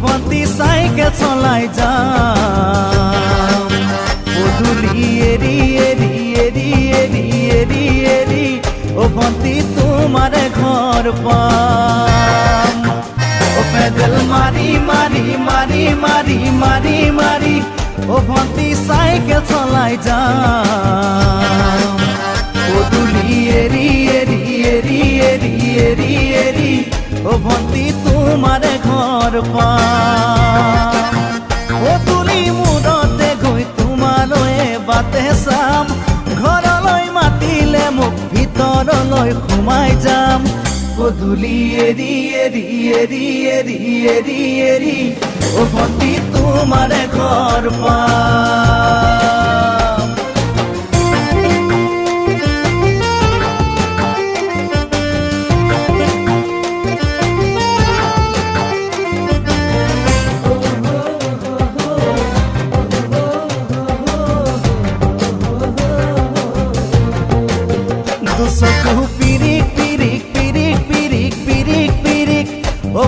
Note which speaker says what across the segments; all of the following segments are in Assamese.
Speaker 1: ভন্তি চাইকেল চলাই যাম পদূলি এৰি এৰি এৰি এৰি এৰি এৰি ভন্তি তোমাৰে ঘৰ পাম পেডেল মাৰি মাৰি মাৰি মাৰি মাৰি মাৰি ভন্তি চাইকেল চলাই যাম পদূলি এৰি এৰি এৰি এৰি এৰি এৰি ভন্তি তোমাৰে ঘৰ পাম পদূলি মূৰতে গৈ তোমালৈ বাটে চাম ঘৰলৈ মাতিলে মোক ভিতৰলৈ সোমাই যাম পদূলি এৰি এৰি এৰি এৰি এৰি এৰি ভন্তি তোমাৰে ঘৰ পাম দুচকু পিৰিক পিৰিক পিৰিক পিৰিক পিৰিক পিৰিক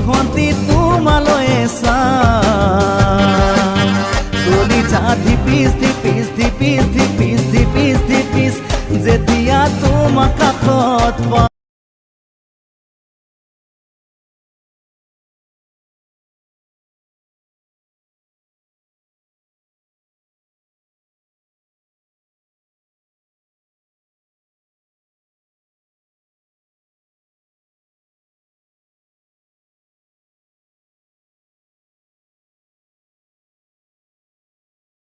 Speaker 1: ভন্তি তোমালৈ চাম কলিজা ধিপিচ ধিপিচ ধিপিচ ধিপিচ ধিপিচ ধিপিচ যেতিয়া তোমাক কাষত